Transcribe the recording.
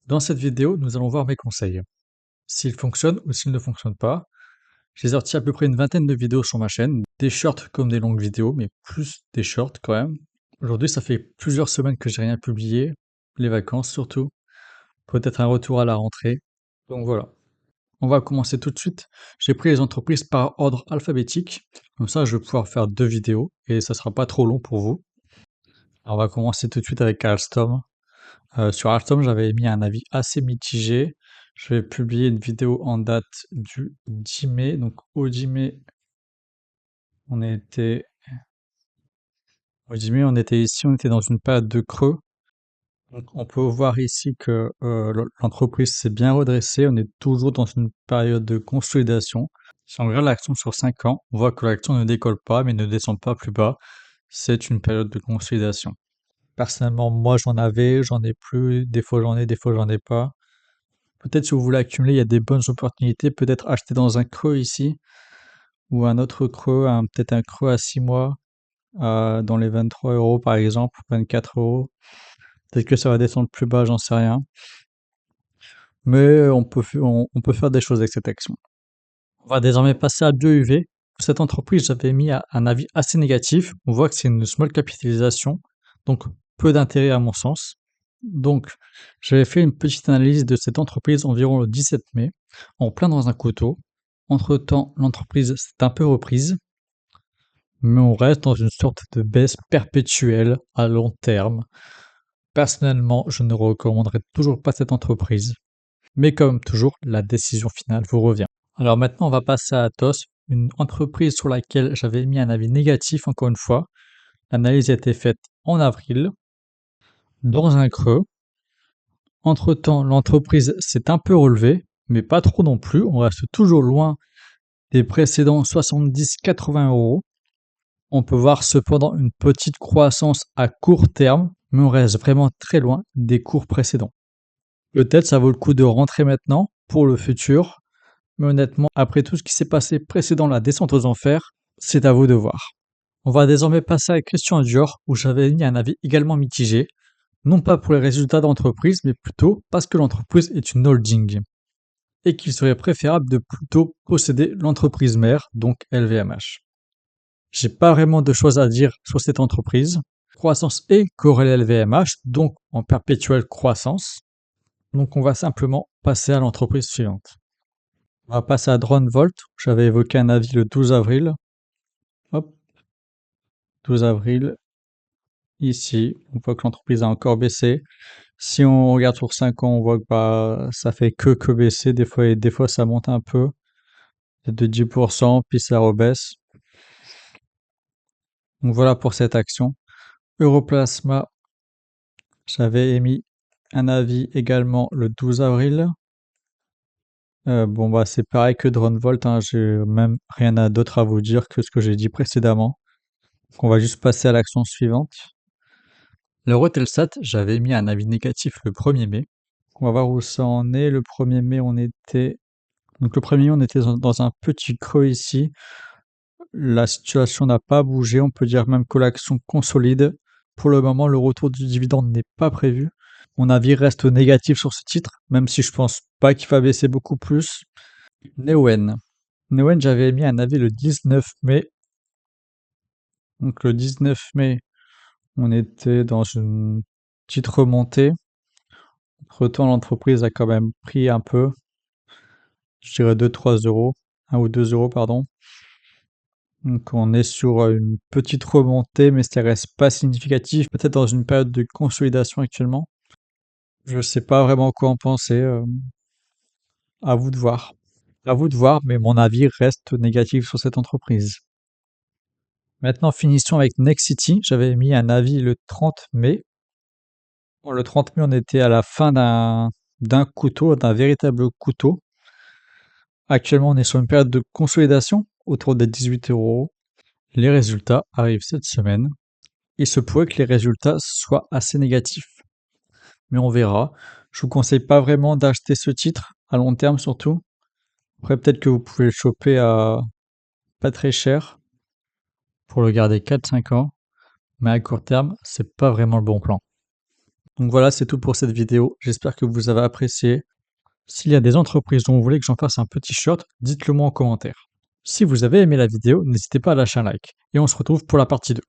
Dans cette vidéo, nous allons voir mes conseils. S'ils fonctionnent ou s'ils ne fonctionnent pas. J'ai sorti à peu près une vingtaine de vidéos sur ma chaîne, des shorts comme des longues vidéos, mais plus des shorts quand même. Aujourd'hui, ça fait plusieurs semaines que j'ai rien publié, les vacances surtout, peut-être un retour à la rentrée. Donc voilà, on va commencer tout de suite. J'ai pris les entreprises par ordre alphabétique, comme ça je vais pouvoir faire 2 vidéos et ça sera pas trop long pour vous. Alors, on va commencer tout de suite avec Alstom. Sur Alstom, j'avais émis un avis assez mitigé. Je vais publier une vidéo en date du 10 mai. Donc au 10 mai, on était ici, on était dans une période de creux. Donc on peut voir ici que l'entreprise s'est bien redressée. On est toujours dans une période de consolidation. Si on regarde l'action sur 5 ans, on voit que l'action ne décolle pas, mais ne descend pas plus bas. C'est une période de consolidation. Personnellement, moi j'en ai plus. Des fois j'en ai pas. Peut-être si vous voulez accumuler, il y a des bonnes opportunités. Peut-être acheter dans un creux ici, ou un autre creux, peut-être un creux à 6 mois, dans les 23 € par exemple, 24 €. Peut-être que ça va descendre plus bas, j'en sais rien. Mais on peut faire des choses avec cette action. On va désormais passer à 2UV. Pour cette entreprise, j'avais mis un avis assez négatif. On voit que c'est une small capitalisation, donc peu d'intérêt à mon sens. Donc, j'avais fait une petite analyse de cette entreprise environ le 17 mai, en plein dans un couteau. Entre-temps, l'entreprise s'est un peu reprise, mais on reste dans une sorte de baisse perpétuelle à long terme. Personnellement, je ne recommanderais toujours pas cette entreprise, mais comme toujours, la décision finale vous revient. Alors maintenant, on va passer à Atos, une entreprise sur laquelle j'avais mis un avis négatif encore une fois. L'analyse a été faite en avril, dans un creux. Entre-temps, l'entreprise s'est un peu relevée, mais pas trop non plus. On reste toujours loin des précédents 70-80 €. On peut voir cependant une petite croissance à court terme, mais on reste vraiment très loin des cours précédents. Peut-être ça vaut le coup de rentrer maintenant pour le futur, mais honnêtement, après tout ce qui s'est passé précédant la descente aux enfers, c'est à vous de voir. On va désormais passer à Christian Dior, où j'avais mis un avis également mitigé, non pas pour les résultats d'entreprise, mais plutôt parce que l'entreprise est une holding et qu'il serait préférable de plutôt posséder l'entreprise mère, donc LVMH. J'ai pas vraiment de choses à dire sur cette entreprise. Croissance est corrélée à LVMH, donc en perpétuelle croissance. Donc on va simplement passer à l'entreprise suivante. On va passer à DroneVolt. J'avais évoqué un avis le 12 avril. Hop, 12 avril. Ici, on voit que l'entreprise a encore baissé. Si on regarde sur 5 ans, on voit que ça fait que baisser. Des fois, ça monte un peu, de 10%, puis ça rebaisse. Donc voilà pour cette action. Europlasma, j'avais émis un avis également le 12 avril. C'est pareil que DroneVolt, hein, j'ai même rien d'autre à vous dire que ce que j'ai dit précédemment. Donc on va juste passer à l'action suivante. L'Eurotelsat, j'avais mis un avis négatif le 1er mai. On va voir où ça en est. Le 1er mai, on était dans un petit creux ici. La situation n'a pas bougé. On peut dire même que l'action consolide. Pour le moment, le retour du dividende n'est pas prévu. Mon avis reste négatif sur ce titre, même si je pense pas qu'il va baisser beaucoup plus. Neoen. Neoen, j'avais mis un avis le 19 mai. Donc le 19 mai, on était dans une petite remontée. Entre-temps, l'entreprise a quand même pris un peu, je dirais 2-3 €, 1 ou 2 €, pardon. Donc on est sur une petite remontée, mais ça reste pas significatif, peut-être dans une période de consolidation actuellement. Je sais pas vraiment quoi en penser, à vous de voir. À vous de voir, mais mon avis reste négatif sur cette entreprise. Maintenant, finissons avec Nexity. J'avais mis un avis le 30 mai. Bon, le 30 mai, on était à la fin d'un couteau, d'un véritable couteau. Actuellement, on est sur une période de consolidation autour des 18 €. Les résultats arrivent cette semaine. Il se pourrait que les résultats soient assez négatifs, mais on verra. Je vous conseille pas vraiment d'acheter ce titre, à long terme surtout. Après, peut-être que vous pouvez le choper à pas très cher pour le garder 4-5 ans, mais à court terme, c'est pas vraiment le bon plan. Donc voilà, c'est tout pour cette vidéo. J'espère que vous avez apprécié. S'il y a des entreprises dont vous voulez que j'en fasse un petit short, dites-le moi en commentaire. Si vous avez aimé la vidéo, n'hésitez pas à lâcher un like. Et on se retrouve pour la partie 2.